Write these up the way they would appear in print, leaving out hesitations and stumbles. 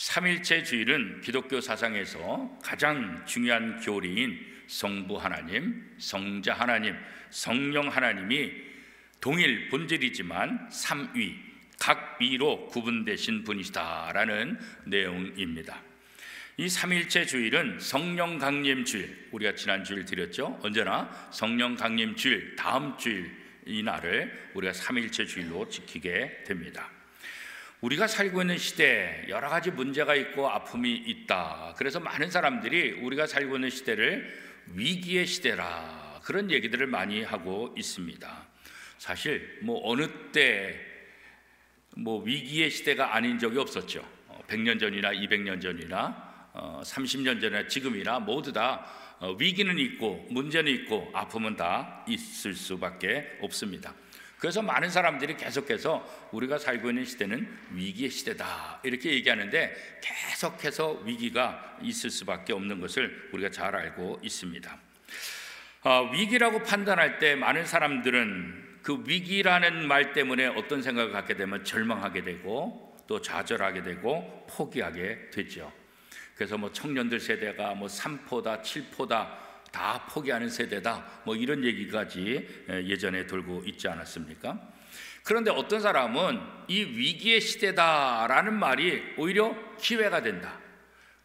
삼일체 주일은 기독교 사상에서 가장 중요한 교리인 성부 하나님, 성자 하나님, 성령 하나님이 동일 본질이지만 삼위, 각 위로 구분되신 분이시다라는 내용입니다. 이 삼일체 주일은 성령 강림 주일, 우리가 지난 주일 드렸죠. 언제나 성령 강림 주일, 다음 주일 이 날을 우리가 삼일체 주일로 지키게 됩니다. 우리가 살고 있는 시대에 여러 가지 문제가 있고 아픔이 있다. 그래서 많은 사람들이 우리가 살고 있는 시대를 위기의 시대라, 그런 얘기들을 많이 하고 있습니다. 사실 어느 때 위기의 시대가 아닌 적이 없었죠. 100년 전이나 200년 전이나 30년 전이나 지금이나 모두 다 위기는 있고 문제는 있고 아픔은 다 있을 수밖에 없습니다. 그래서 많은 사람들이 계속해서 우리가 살고 있는 시대는 위기의 시대다 이렇게 얘기하는데, 계속해서 위기가 있을 수밖에 없는 것을 우리가 잘 알고 있습니다. 위기라고 판단할 때 많은 사람들은 그 위기라는 말 때문에 어떤 생각을 갖게 되면 절망하게 되고 또 좌절하게 되고 포기하게 되죠. 그래서 청년들 세대가 3포다 7포다 다 포기하는 세대다 이런 얘기까지 예전에 돌고 있지 않았습니까? 그런데 어떤 사람은 이 위기의 시대다라는 말이 오히려 기회가 된다,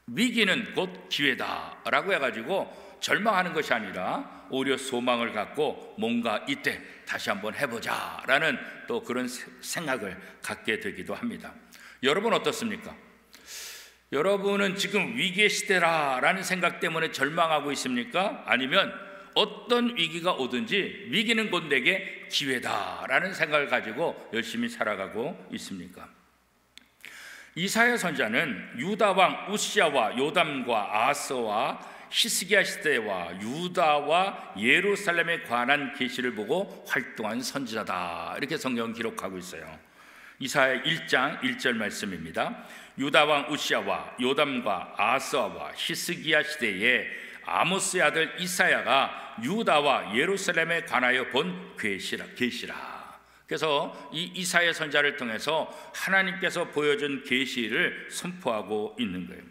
위기는 곧 기회다라고 해가지고 절망하는 것이 아니라 오히려 소망을 갖고 뭔가 이때 다시 한번 해보자라는 또 그런 생각을 갖게 되기도 합니다. 여러분 어떻습니까? 여러분은 지금 위기의 시대라는 생각 때문에 절망하고 있습니까? 아니면 어떤 위기가 오든지 위기는 곧 내게 기회다라는 생각을 가지고 열심히 살아가고 있습니까? 이사야 선지자는 유다 왕 우시야와 요담과 아하스와 히스기야 시대와 유다와 예루살렘에 관한 계시를 보고 활동한 선지자다, 이렇게 성경은 기록하고 있어요. 이사야 1장 1절 말씀입니다. 유다 왕 우시야와 요담과 아하스와 히스기야 시대에 아모스의 아들 이사야가 유다와 예루살렘에 관하여 본 계시라. 그래서 이 이사야 선지자를 통해서 하나님께서 보여준 계시를 선포하고 있는 거예요.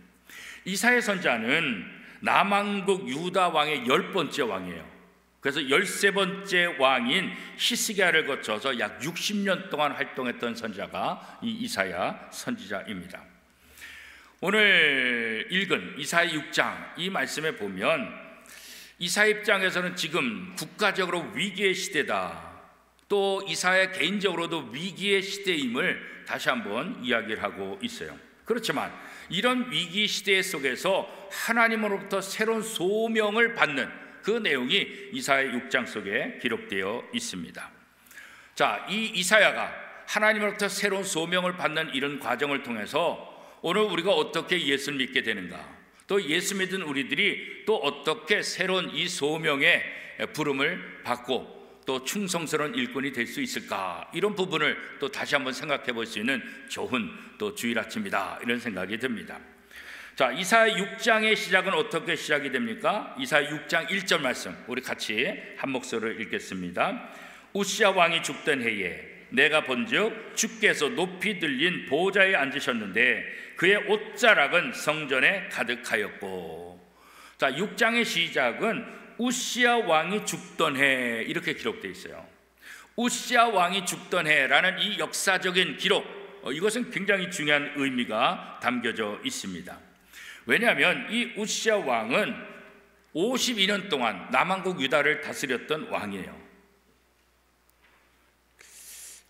이사야 선지자는 남왕국 유다 왕의 10번째 왕이에요. 그래서 13번째 왕인 히스기야를 거쳐서 약 60년 동안 활동했던 선지자가 이 이사야 선지자입니다. 오늘 읽은 이사야 6장 이 말씀에 보면 이사야 입장에서는 지금 국가적으로 위기의 시대다, 또 이사야 개인적으로도 위기의 시대임을 다시 한번 이야기를 하고 있어요. 그렇지만 이런 위기 시대 속에서 하나님으로부터 새로운 소명을 받는 그 내용이 이사야 6장 속에 기록되어 있습니다. 자, 이 이사야가 하나님으로부터 새로운 소명을 받는 이런 과정을 통해서 오늘 우리가 어떻게 예수를 믿게 되는가, 또 예수 믿은 우리들이 또 어떻게 새로운 이 소명의 부름을 받고 또 충성스러운 일꾼이 될 수 있을까, 이런 부분을 또 다시 한번 생각해 볼 수 있는 좋은 또 주일 아침이다, 이런 생각이 듭니다. 자, 이사야 6장의 시작은 어떻게 시작이 됩니까? 이사야 6장 1절 말씀 우리 같이 한 목소리로 읽겠습니다. 우시야 왕이 죽던 해에 내가 본즉 주께서 높이 들린 보좌에 앉으셨는데 그의 옷자락은 성전에 가득하였고. 자, 6장의 시작은 우시야 왕이 죽던 해, 이렇게 기록되어 있어요. 우시야 왕이 죽던 해라는 이 역사적인 기록, 이것은 굉장히 중요한 의미가 담겨져 있습니다. 왜냐하면 이 우시야 왕은 52년 동안 남왕국 유다를 다스렸던 왕이에요.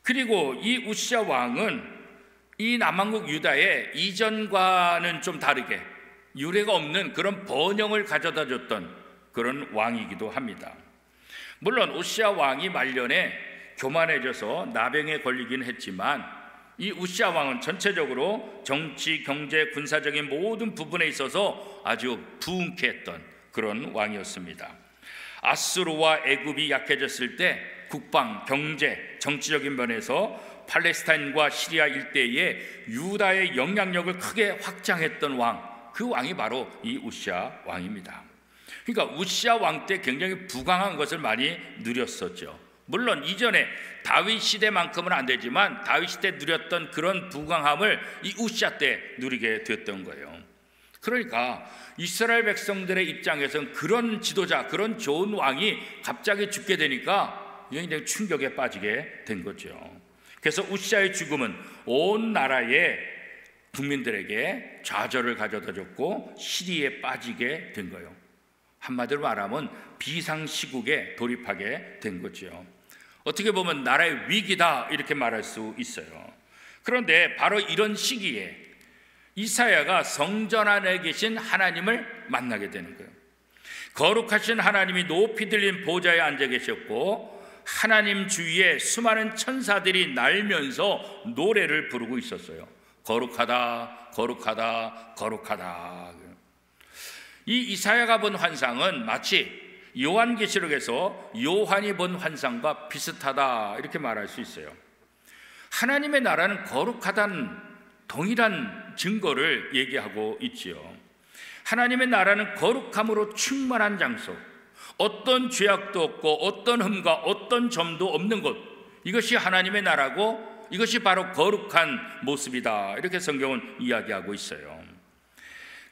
그리고 이 우시야 왕은 이 남왕국 유다의 이전과는 좀 다르게 유례가 없는 그런 번영을 가져다 줬던 그런 왕이기도 합니다. 물론 우시야 왕이 말년에 교만해져서 나병에 걸리긴 했지만 이 우시야 왕은 전체적으로 정치, 경제, 군사적인 모든 부분에 있어서 아주 부흥케 했던 그런 왕이었습니다. 아수르와 애굽이 약해졌을 때 국방, 경제, 정치적인 면에서 팔레스타인과 시리아 일대에 유다의 영향력을 크게 확장했던 왕, 그 왕이 바로 이 우시야 왕입니다. 그러니까 우시야 왕 때 굉장히 부강한 것을 많이 누렸었죠. 물론 이전에 다윗 시대만큼은 안 되지만 다윗 시대 누렸던 그런 부강함을 이 우시아 때 누리게 됐던 거예요. 그러니까 이스라엘 백성들의 입장에서는 그런 지도자, 그런 좋은 왕이 갑자기 죽게 되니까 굉장히 충격에 빠지게 된 거죠. 그래서 우시아의 죽음은 온 나라의 국민들에게 좌절을 가져다 줬고 시리에 빠지게 된 거예요. 한마디로 말하면 비상시국에 돌입하게 된 거죠. 어떻게 보면 나라의 위기다 이렇게 말할 수 있어요. 그런데 바로 이런 시기에 이사야가 성전 안에 계신 하나님을 만나게 되는 거예요. 거룩하신 하나님이 높이 들린 보좌에 앉아 계셨고 하나님 주위에 수많은 천사들이 날면서 노래를 부르고 있었어요. 거룩하다, 거룩하다, 거룩하다. 이 이사야가 본 환상은 마치 요한계시록에서 요한이 본 환상과 비슷하다 이렇게 말할 수 있어요. 하나님의 나라는 거룩하다는 동일한 증거를 얘기하고 있지요. 하나님의 나라는 거룩함으로 충만한 장소, 어떤 죄악도 없고 어떤 흠과 어떤 점도 없는 곳, 이것이 하나님의 나라고 이것이 바로 거룩한 모습이다 이렇게 성경은 이야기하고 있어요.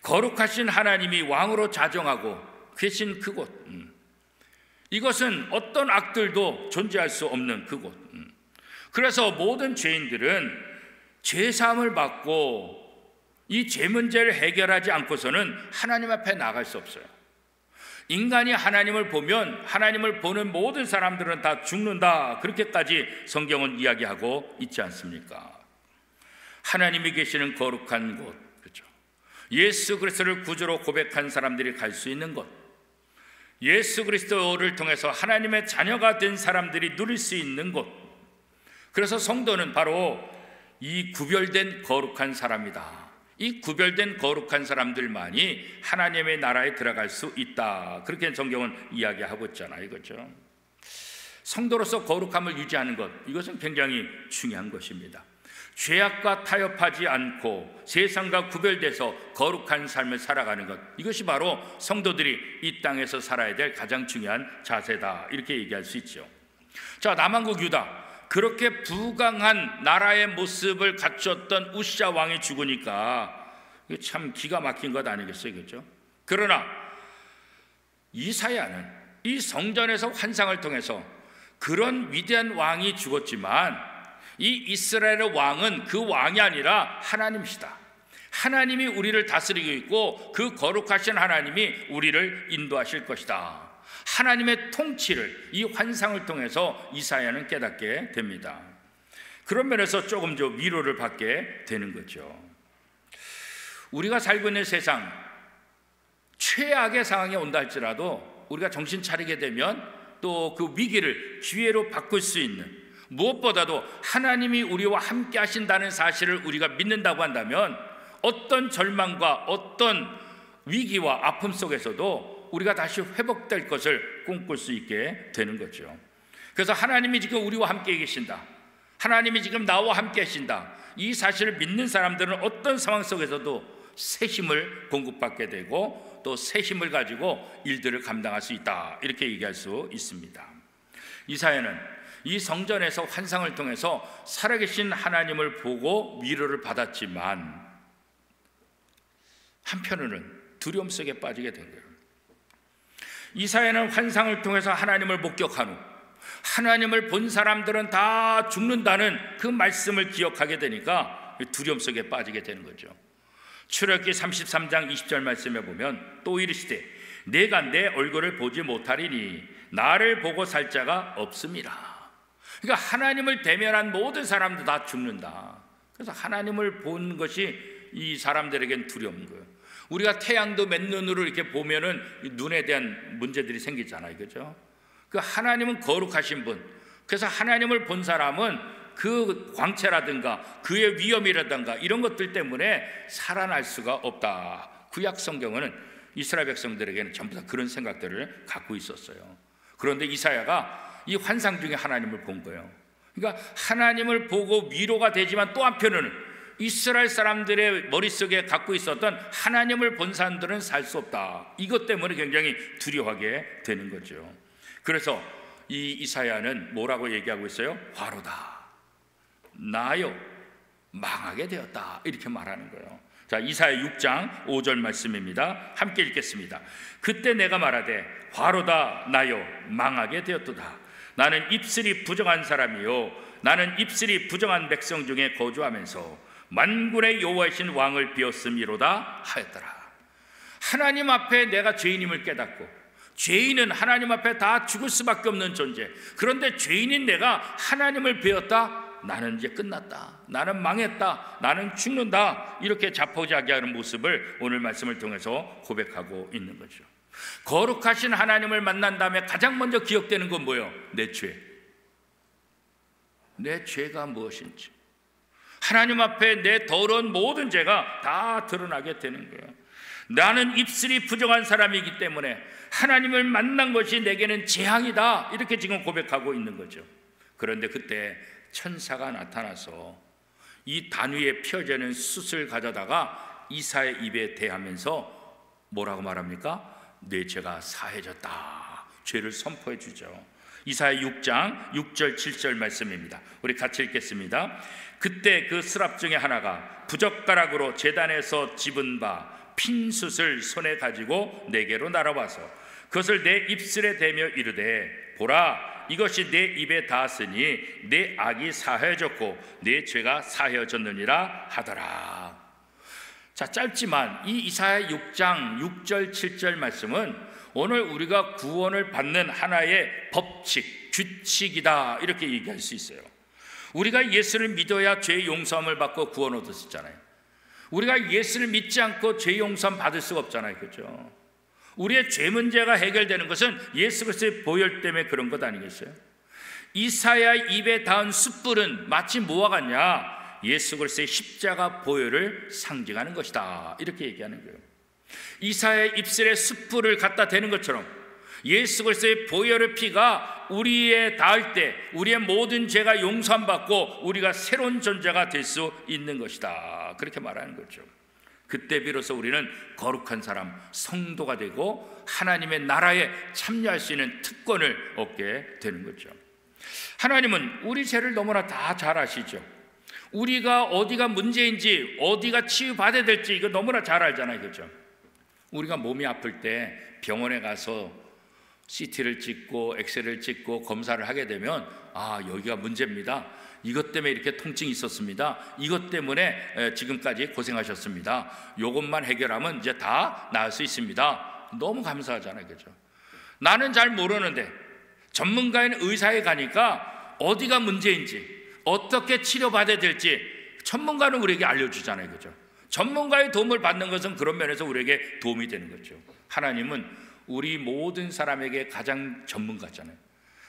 거룩하신 하나님이 왕으로 자정하고 계신 그곳, 이것은 어떤 악들도 존재할 수 없는 그곳. 그래서 모든 죄인들은 죄사함을 받고 이 죄 문제를 해결하지 않고서는 하나님 앞에 나갈 수 없어요. 인간이 하나님을 보면 하나님을 보는 모든 사람들은 다 죽는다, 그렇게까지 성경은 이야기하고 있지 않습니까? 하나님이 계시는 거룩한 곳, 그렇죠? 예수 그리스도를 구주로 고백한 사람들이 갈 수 있는 곳, 예수 그리스도를 통해서 하나님의 자녀가 된 사람들이 누릴 수 있는 곳. 그래서 성도는 바로 이 구별된 거룩한 사람이다. 이 구별된 거룩한 사람들만이 하나님의 나라에 들어갈 수 있다, 그렇게 성경은 이야기하고 있잖아요. 그렇죠? 성도로서 거룩함을 유지하는 것, 이것은 굉장히 중요한 것입니다. 죄악과 타협하지 않고 세상과 구별돼서 거룩한 삶을 살아가는 것, 이것이 바로 성도들이 이 땅에서 살아야 될 가장 중요한 자세다, 이렇게 얘기할 수 있죠. 자, 남한국 유다, 그렇게 부강한 나라의 모습을 갖췄던 우시아 왕이 죽으니까 참 기가 막힌 것 아니겠어요, 그렇죠? 그러나 이사야는 이 성전에서 환상을 통해서 그런 위대한 왕이 죽었지만 이 이스라엘의 왕은 그 왕이 아니라 하나님이시다. 하나님이 우리를 다스리고 있고 그 거룩하신 하나님이 우리를 인도하실 것이다. 하나님의 통치를 이 환상을 통해서 이사야는 깨닫게 됩니다. 그런 면에서 조금 더 위로를 받게 되는 거죠. 우리가 살고 있는 세상, 최악의 상황이 온다 할지라도 우리가 정신 차리게 되면 또 그 위기를 기회로 바꿀 수 있는, 무엇보다도 하나님이 우리와 함께 하신다는 사실을 우리가 믿는다고 한다면 어떤 절망과 어떤 위기와 아픔 속에서도 우리가 다시 회복될 것을 꿈꿀 수 있게 되는 거죠. 그래서 하나님이 지금 우리와 함께 계신다, 하나님이 지금 나와 함께 하신다, 이 사실을 믿는 사람들은 어떤 상황 속에서도 새 힘을 공급받게 되고 또 새 힘을 가지고 일들을 감당할 수 있다, 이렇게 얘기할 수 있습니다. 이사야는 이 성전에서 환상을 통해서 살아계신 하나님을 보고 위로를 받았지만 한편으로는 두려움 속에 빠지게 된 거예요. 이사야는 환상을 통해서 하나님을 목격한 후 하나님을 본 사람들은 다 죽는다는 그 말씀을 기억하게 되니까 두려움 속에 빠지게 되는 거죠. 출애굽기 33장 20절 말씀에 보면 또 이르시되 내가 내 얼굴을 보지 못하리니 나를 보고 살 자가 없음이라. 그러니까 하나님을 대면한 모든 사람도 다 죽는다. 그래서 하나님을 본 것이 이 사람들에겐 두려운 거예요. 우리가 태양도 맨눈으로 이렇게 보면은 눈에 대한 문제들이 생기잖아요, 그죠? 그 하나님은 거룩하신 분. 그래서 하나님을 본 사람은 그 광채라든가 그의 위엄이라든가 이런 것들 때문에 살아날 수가 없다. 구약 성경은 이스라엘 백성들에게는 전부 다 그런 생각들을 갖고 있었어요. 그런데 이사야가 이 환상 중에 하나님을 본 거예요. 그러니까 하나님을 보고 위로가 되지만 또 한편으로는 이스라엘 사람들의 머릿속에 갖고 있었던 하나님을 본 사람들은 살 수 없다, 이것 때문에 굉장히 두려워하게 되는 거죠. 그래서 이 이사야는 뭐라고 얘기하고 있어요? 화로다, 나요, 망하게 되었다, 이렇게 말하는 거예요. 자, 이사야 6장 5절 말씀입니다. 함께 읽겠습니다. 그때 내가 말하되 화로다, 나요, 망하게 되었도다. 나는 입술이 부정한 사람이요, 나는 입술이 부정한 백성 중에 거주하면서 만군의 여호와이신 왕을 비었음이로다 하였더라. 하나님 앞에 내가 죄인임을 깨닫고, 죄인은 하나님 앞에 다 죽을 수밖에 없는 존재, 그런데 죄인인 내가 하나님을 배웠다. 나는 이제 끝났다, 나는 망했다, 나는 죽는다, 이렇게 자포자기하는 모습을 오늘 말씀을 통해서 고백하고 있는 거죠. 거룩하신 하나님을 만난 다음에 가장 먼저 기억되는 건 뭐예요? 내 죄, 내 죄가 무엇인지, 하나님 앞에 내 더러운 모든 죄가 다 드러나게 되는 거예요. 나는 입술이 부정한 사람이기 때문에 하나님을 만난 것이 내게는 재앙이다, 이렇게 지금 고백하고 있는 거죠. 그런데 그때 천사가 나타나서 이 단 위에 펴지는 숯을 가져다가 이사야의 입에 대하면서 뭐라고 말합니까? 내 죄가 사해졌다, 죄를 선포해 주죠. 이사야 6장 6절 7절 말씀입니다. 우리 같이 읽겠습니다. 그때 그 스랍 중에 하나가 부젓가락으로 제단에서 집은 바 핀 숯을 손에 가지고 내게로 날아와서 그것을 내 입술에 대며 이르되 보라, 이것이 내 입에 닿았으니 내 악이 사해졌고 내 죄가 사해졌느니라 하더라. 자, 짧지만 이 이사야 6장 6절 7절 말씀은 오늘 우리가 구원을 받는 하나의 법칙, 규칙이다, 이렇게 얘기할 수 있어요. 우리가 예수를 믿어야 죄 용서함을 받고 구원 얻었잖아요. 우리가 예수를 믿지 않고 죄 용서함 받을 수가 없잖아요, 그렇죠? 우리의 죄 문제가 해결되는 것은 예수 그리스도의 보혈 때문에 그런 것 아니겠어요? 이사야 입에 닿은 숯불은 마치 뭐와 같냐? 예수 그리스도의 십자가 보혈을 상징하는 것이다, 이렇게 얘기하는 거예요. 이사야의 입술에 숯불을 갖다 대는 것처럼 예수 그리스도의 보혈의 피가 우리에 닿을 때 우리의 모든 죄가 용서함 받고 우리가 새로운 존재가 될 수 있는 것이다, 그렇게 말하는 거죠. 그때 비로소 우리는 거룩한 사람, 성도가 되고 하나님의 나라에 참여할 수 있는 특권을 얻게 되는 거죠. 하나님은 우리 죄를 너무나 다 잘 아시죠. 우리가 어디가 문제인지, 어디가 치유받아야 될지 이거 너무나 잘 알잖아요, 그렇죠? 우리가 몸이 아플 때 병원에 가서 CT를 찍고 엑스레이를 찍고 검사를 하게 되면 여기가 문제입니다, 이것 때문에 이렇게 통증이 있었습니다, 이것 때문에 지금까지 고생하셨습니다, 이것만 해결하면 이제 다 나을 수 있습니다. 너무 감사하잖아요, 그렇죠? 나는 잘 모르는데 전문가인 의사에 가니까 어디가 문제인지, 어떻게 치료받아야 될지 전문가는 우리에게 알려주잖아요, 그렇죠? 전문가의 도움을 받는 것은 그런 면에서 우리에게 도움이 되는 거죠. 하나님은 우리 모든 사람에게 가장 전문가잖아요.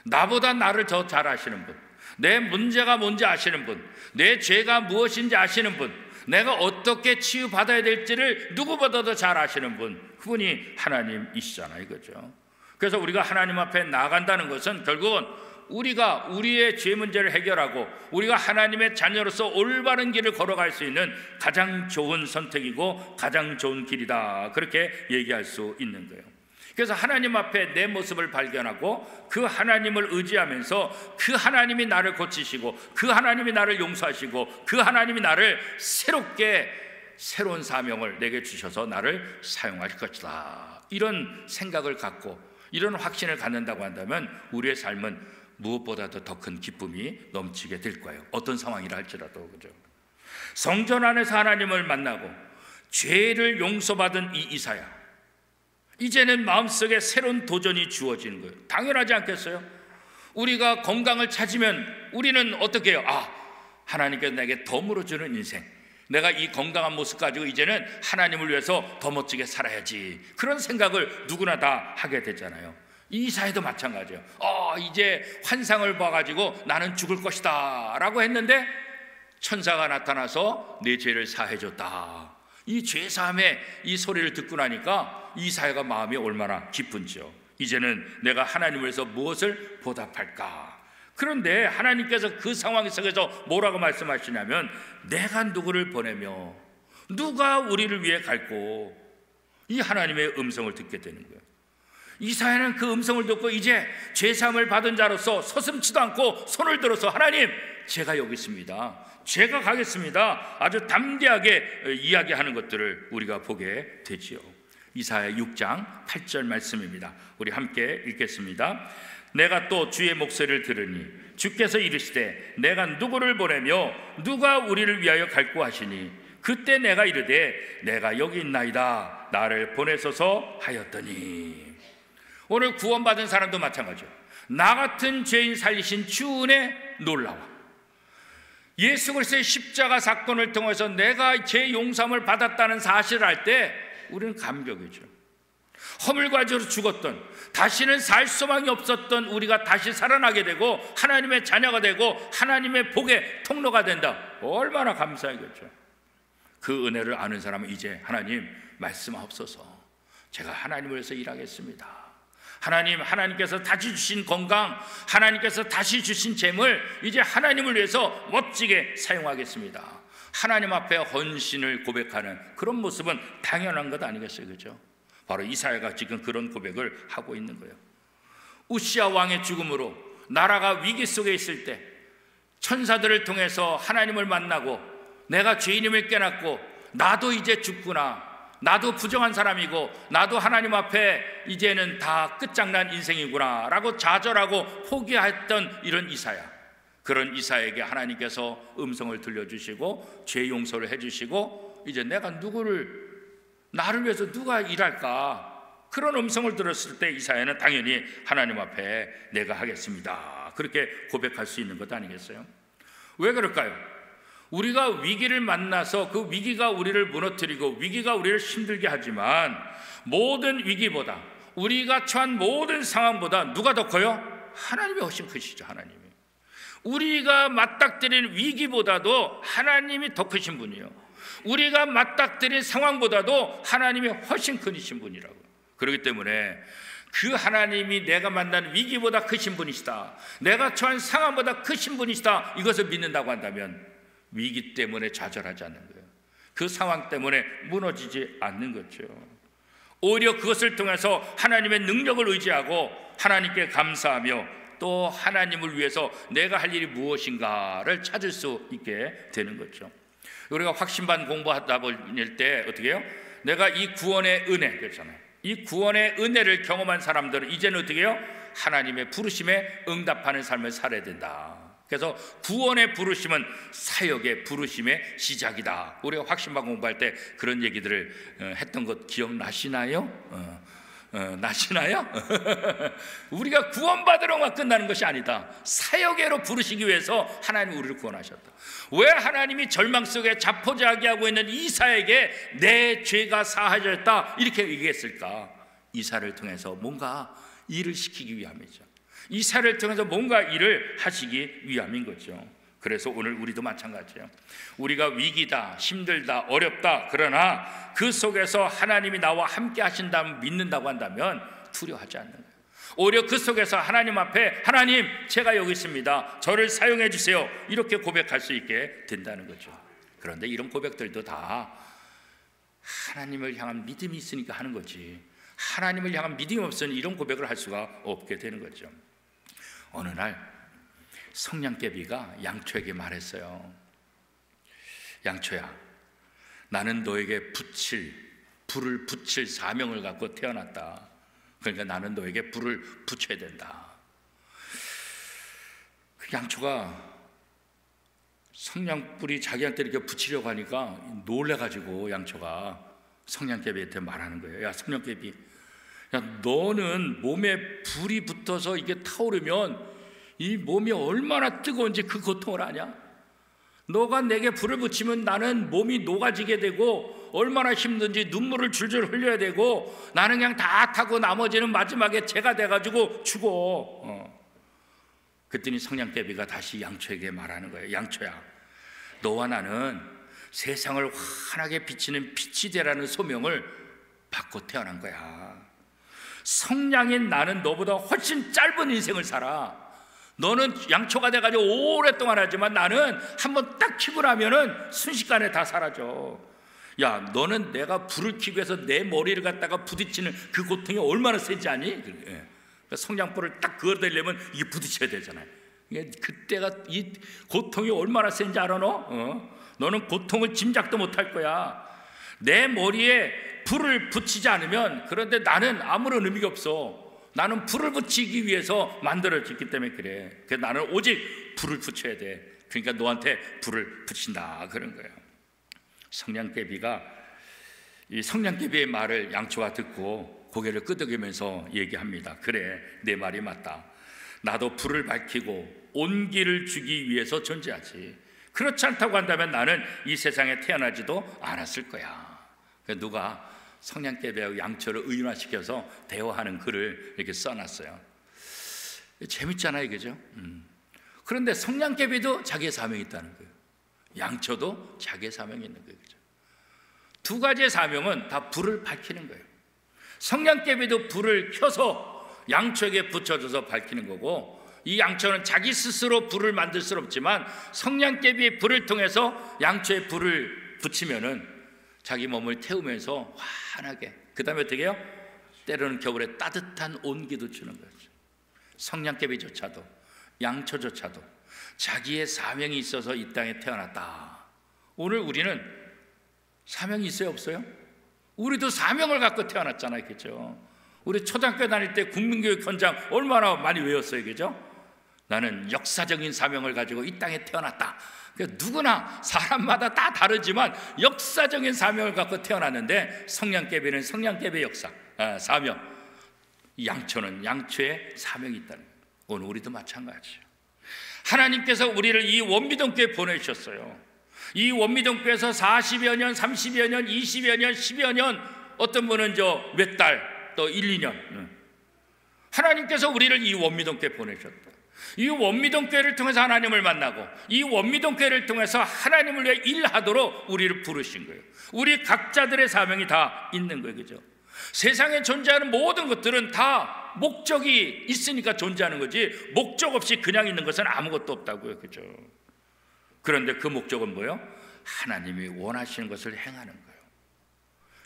나보다 나를 더 잘 아시는 분, 내 문제가 뭔지 아시는 분, 내 죄가 무엇인지 아시는 분, 내가 어떻게 치유받아야 될지를 누구보다도 잘 아시는 분, 그분이 하나님이시잖아요, 그렇죠? 그래서 우리가 하나님 앞에 나간다는 것은 결국은 우리가 우리의 죄 문제를 해결하고 우리가 하나님의 자녀로서 올바른 길을 걸어갈 수 있는 가장 좋은 선택이고 가장 좋은 길이다, 그렇게 얘기할 수 있는 거예요. 그래서 하나님 앞에 내 모습을 발견하고 그 하나님을 의지하면서 그 하나님이 나를 고치시고 그 하나님이 나를 용서하시고 그 하나님이 나를 새로운 사명을 내게 주셔서 나를 사용하실 것이다, 이런 생각을 갖고 이런 확신을 갖는다고 한다면 우리의 삶은 무엇보다도 더 큰 기쁨이 넘치게 될 거예요. 어떤 상황이라 할지라도, 그죠? 성전 안에서 하나님을 만나고 죄를 용서받은 이 이사야, 이제는 마음속에 새로운 도전이 주어지는 거예요. 당연하지 않겠어요? 우리가 건강을 찾으면 우리는 어떻게 해요? 하나님께서 내게 더 물어주는 인생, 내가 이 건강한 모습 가지고 이제는 하나님을 위해서 더 멋지게 살아야지, 그런 생각을 누구나 다 하게 되잖아요. 이 이사야도 마찬가지예요. 이제 환상을 봐가지고 나는 죽을 것이다 라고 했는데 천사가 나타나서 내 죄를 사해줬다, 이 죄사함의 이 소리를 듣고 나니까 이사야가 마음이 얼마나 기쁜지요. 이제는 내가 하나님을 위해서 무엇을 보답할까? 그런데 하나님께서 그 상황 속에서 뭐라고 말씀하시냐면 내가 누구를 보내며 누가 우리를 위해 갈고, 이 하나님의 음성을 듣게 되는 거예요. 이사야는 그 음성을 듣고 이제 죄사함을 받은 자로서 서슴지도 않고 손을 들어서 하나님, 제가 여기 있습니다, 제가 가겠습니다, 아주 담대하게 이야기하는 것들을 우리가 보게 되지요. 이사야 6장 8절 말씀입니다. 우리 함께 읽겠습니다. 내가 또 주의 목소리를 들으니 주께서 이르시되 내가 누구를 보내며 누가 우리를 위하여 갈고 하시니 그때 내가 이르되 내가 여기 있나이다, 나를 보내소서 하였더니. 오늘 구원받은 사람도 마찬가지죠. 나 같은 죄인 살리신 주 은혜 놀라워. 예수 그리스도의 십자가 사건을 통해서 내가 죄 용서함을 받았다는 사실을 알 때 우리는 감격이죠. 허물과 죄로 죽었던, 다시는 살 소망이 없었던 우리가 다시 살아나게 되고 하나님의 자녀가 되고 하나님의 복의 통로가 된다. 얼마나 감사하겠죠. 그 은혜를 아는 사람은 이제 하나님 말씀하옵소서, 제가 하나님을 위해서 일하겠습니다. 하나님, 하나님께서 다시 주신 건강, 하나님께서 다시 주신 재물, 이제 하나님을 위해서 멋지게 사용하겠습니다. 하나님 앞에 헌신을 고백하는 그런 모습은 당연한 것 아니겠어요? 그렇죠? 바로 이사야가 지금 그런 고백을 하고 있는 거예요. 우시야 왕의 죽음으로 나라가 위기 속에 있을 때 천사들을 통해서 하나님을 만나고 내가 죄인임을 깨닫고 나도 이제 죽구나, 나도 부정한 사람이고 나도 하나님 앞에 이제는 다 끝장난 인생이구나 라고 좌절하고 포기했던 이런 이사야, 그런 이사야에게 하나님께서 음성을 들려주시고 죄 용서를 해주시고 이제 내가 나를 위해서 누가 일할까, 그런 음성을 들었을 때 이사야는 당연히 하나님 앞에 내가 하겠습니다, 그렇게 고백할 수 있는 것 아니겠어요? 왜 그럴까요? 우리가 위기를 만나서 그 위기가 우리를 무너뜨리고 위기가 우리를 힘들게 하지만 모든 위기보다, 우리가 처한 모든 상황보다 누가 더 커요? 하나님이 훨씬 크시죠. 하나님이. 우리가 맞닥뜨린 위기보다도 하나님이 더 크신 분이에요. 우리가 맞닥뜨린 상황보다도 하나님이 훨씬 크신 분이라고. 그렇기 때문에 그 하나님이 내가 만난 위기보다 크신 분이시다, 내가 처한 상황보다 크신 분이시다, 이것을 믿는다고 한다면 위기 때문에 좌절하지 않는 거예요. 그 상황 때문에 무너지지 않는 거죠. 오히려 그것을 통해서 하나님의 능력을 의지하고 하나님께 감사하며 또 하나님을 위해서 내가 할 일이 무엇인가를 찾을 수 있게 되는 거죠. 우리가 확신반 공부하다 보닐 때 어떻게 해요? 내가 이 구원의 은혜, 그렇잖아요. 이 구원의 은혜를 경험한 사람들은 이제는 어떻게 해요? 하나님의 부르심에 응답하는 삶을 살아야 된다. 그래서 구원의 부르심은 사역의 부르심의 시작이다. 우리가 확신반 공부할 때 그런 얘기들을 했던 것 기억나시나요? 나시나요? 우리가 구원받으러만 끝나는 것이 아니다. 사역에로 부르시기 위해서 하나님이 우리를 구원하셨다. 왜 하나님이 절망 속에 자포자기하고 있는 이사에게 내 죄가 사하졌다 이렇게 얘기했을까? 이사를 통해서 뭔가 일을 시키기 위함이죠. 이사를 통해서 뭔가 일을 하시기 위함인 거죠. 그래서 오늘 우리도 마찬가지예요. 우리가 위기다, 힘들다, 어렵다, 그러나 그 속에서 하나님이 나와 함께 하신다면, 믿는다고 한다면 두려워하지 않는 거예요. 오히려 그 속에서 하나님 앞에 하나님, 제가 여기 있습니다, 저를 사용해 주세요, 이렇게 고백할 수 있게 된다는 거죠. 그런데 이런 고백들도 다 하나님을 향한 믿음이 있으니까 하는 거지, 하나님을 향한 믿음이 없으니 이런 고백을 할 수가 없게 되는 거죠. 어느 날 성냥개비가 양초에게 말했어요. 양초야, 나는 너에게 불을 붙일 사명을 갖고 태어났다. 그러니까 나는 너에게 불을 붙여야 된다. 그 양초가 성냥불이 자기한테 이렇게 붙이려고 하니까 놀래가지고 양초가 성냥개비한테 말하는 거예요. 야, 성냥개비, 야, 너는 몸에 불이 붙어서 이게 타오르면 이 몸이 얼마나 뜨거운지 그 고통을 아냐? 너가 내게 불을 붙이면 나는 몸이 녹아지게 되고 얼마나 힘든지 눈물을 줄줄 흘려야 되고 나는 그냥 다 타고 나머지는 마지막에 재가 돼가지고 죽어. 그랬더니 성냥개비가 다시 양초에게 말하는 거예요. 양초야, 너와 나는 세상을 환하게 비치는 빛이 되라는 소명을 받고 태어난 거야. 성냥인 나는 너보다 훨씬 짧은 인생을 살아. 너는 양초가 돼가지고 오랫동안 하지만 나는 한번 딱 키고 나면은 순식간에 다 사라져. 야, 너는 내가 불을 켜기 위해서 내 머리를 갖다가 부딪히는 그 고통이 얼마나 세지 않니? 그러니까 성냥불을 딱 그어대려면 이게 부딪혀야 되잖아요. 그때가 이 고통이 얼마나 센지 알아 너? 너는 고통을 짐작도 못할 거야. 내 머리에 불을 붙이지 않으면, 그런데 나는 아무런 의미가 없어. 나는 불을 붙이기 위해서 만들어졌기 때문에 그래. 그래서 나는 오직 불을 붙여야 돼. 그러니까 너한테 불을 붙인다 그런 거예요. 성냥개비가 이 성냥개비의 말을 양초가 듣고 고개를 끄덕이면서 얘기합니다. 그래, 내 말이 맞다. 나도 불을 밝히고 온기를 주기 위해서 존재하지. 그렇지 않다고 한다면 나는 이 세상에 태어나지도 않았을 거야. 누가 성냥개비하고 양초를 의인화시켜서 대화하는 글을 이렇게 써놨어요. 재밌잖아요, 그죠? 그런데 성냥개비도 자기의 사명이 있다는 거예요. 양초도 자기의 사명이 있는 거예요, 그죠? 두 가지의 사명은 다 불을 밝히는 거예요. 성냥개비도 불을 켜서 양초에게 붙여줘서 밝히는 거고, 이 양초는 자기 스스로 불을 만들 수 없지만 성냥개비의 불을 통해서 양초에 불을 붙이면은 자기 몸을 태우면서 환하게, 그 다음에 어떻게 해요? 때로는 겨울에 따뜻한 온기도 주는 거죠. 성냥개비조차도, 양초조차도 자기의 사명이 있어서 이 땅에 태어났다. 오늘 우리는 사명이 있어요, 없어요? 우리도 사명을 갖고 태어났잖아요, 그죠? 우리 초등학교 다닐 때 국민교육 현장 얼마나 많이 외웠어요, 그죠? 나는 역사적인 사명을 가지고 이 땅에 태어났다. 누구나 사람마다 다 다르지만 역사적인 사명을 갖고 태어났는데, 성냥개비는 성냥개비의 역사, 사명, 양초는 양초의 사명이 있다는 거예요. 오늘 우리도 마찬가지예요. 하나님께서 우리를 이 원미동교에 보내주셨어요. 이 원미동교에서 40여 년, 30여 년, 20여 년, 10여 년, 어떤 분은 몇 달, 또 1, 2년 하나님께서 우리를 이 원미동교에 보내주셨다. 이 원미동교회를 통해서 하나님을 만나고, 이 원미동교회를 통해서 하나님을 위해 일하도록 우리를 부르신 거예요. 우리 각자들의 사명이 다 있는 거예요, 그죠? 세상에 존재하는 모든 것들은 다 목적이 있으니까 존재하는 거지, 목적 없이 그냥 있는 것은 아무것도 없다고요, 그죠? 그런데 그 목적은 뭐예요? 하나님이 원하시는 것을 행하는 거예요.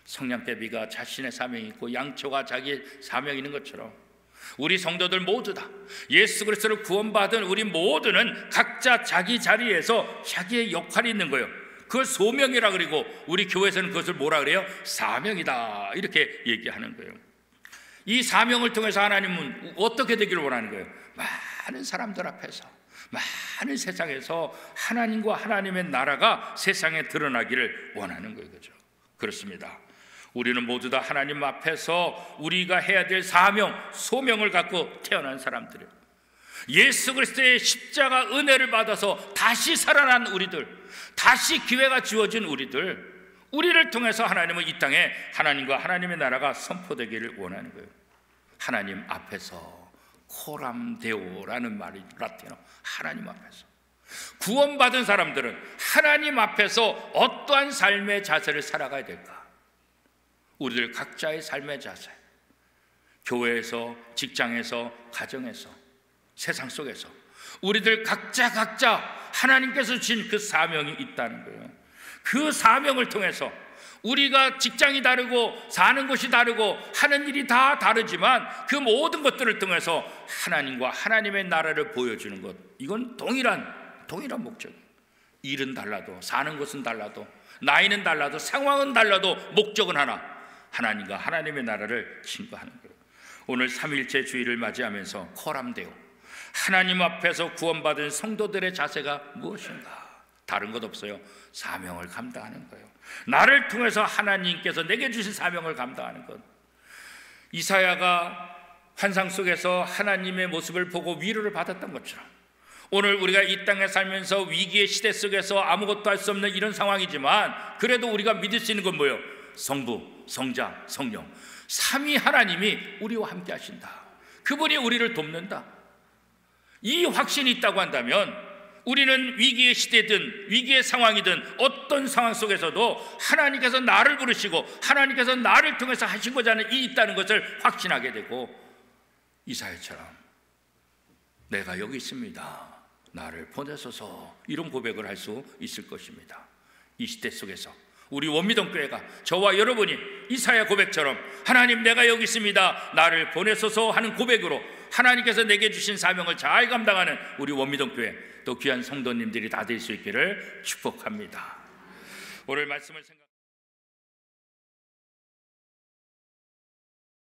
성냥개비가 자신의 사명이 있고 양초가 자기의 사명이 있는 것처럼 우리 성도들 모두 다 예수 그리스도를 구원받은 우리 모두는 각자 자기 자리에서 자기의 역할이 있는 거예요. 그걸 소명이라 그리고 우리 교회에서는 그것을 뭐라 그래요? 사명이다, 이렇게 얘기하는 거예요. 이 사명을 통해서 하나님은 어떻게 되기를 원하는 거예요? 많은 사람들 앞에서, 많은 세상에서 하나님과 하나님의 나라가 세상에 드러나기를 원하는 거예요, 그죠? 그렇습니다. 우리는 모두 다 하나님 앞에서 우리가 해야 될 사명, 소명을 갖고 태어난 사람들이에요. 예수 그리스도의 십자가 은혜를 받아서 다시 살아난 우리들, 다시 기회가 주어진 우리를 통해서 하나님은 이 땅에 하나님과 하나님의 나라가 선포되기를 원하는 거예요. 하나님 앞에서, 코람데오라는 말이 라틴어, 하나님 앞에서 구원받은 사람들은 하나님 앞에서 어떠한 삶의 자세를 살아가야 될까? 우리들 각자의 삶의 자세, 교회에서, 직장에서, 가정에서, 세상 속에서 우리들 각자 하나님께서 주신 그 사명이 있다는 거예요. 그 사명을 통해서 우리가 직장이 다르고 사는 곳이 다르고 하는 일이 다 다르지만 그 모든 것들을 통해서 하나님과 하나님의 나라를 보여주는 것, 이건 동일한 목적이에요. 일은 달라도, 사는 곳은 달라도, 나이는 달라도, 상황은 달라도 목적은 하나, 하나님과 하나님의 나라를 증거하는 거예요. 오늘 3일째 주일을 맞이하면서 코람데오, 하나님 앞에서 구원받은 성도들의 자세가 무엇인가? 다른 것 없어요. 사명을 감당하는 거예요. 나를 통해서 하나님께서 내게 주신 사명을 감당하는 것. 이사야가 환상 속에서 하나님의 모습을 보고 위로를 받았던 것처럼 오늘 우리가 이 땅에 살면서 위기의 시대 속에서 아무것도 할 수 없는 이런 상황이지만 그래도 우리가 믿을 수 있는 건 뭐예요? 성부, 성자, 성령, 삼위 하나님이 우리와 함께 하신다. 그분이 우리를 돕는다. 이 확신이 있다고 한다면 우리는 위기의 시대든 위기의 상황이든 어떤 상황 속에서도 하나님께서 나를 부르시고 하나님께서 나를 통해서 하시고자 하는 일이 있다는 것을 확신하게 되고, 이사야처럼 내가 여기 있습니다, 나를 보내소서, 이런 고백을 할 수 있을 것입니다. 이 시대 속에서 우리 원미동 교회가 저와 여러분이 이사야 고백처럼 하나님 내가 여기 있습니다, 나를 보내소서 하는 고백으로 하나님께서 내게 주신 사명을 잘 감당하는 우리 원미동 교회 또 귀한 성도님들이 다 될 수 있기를 축복합니다. 오늘 말씀을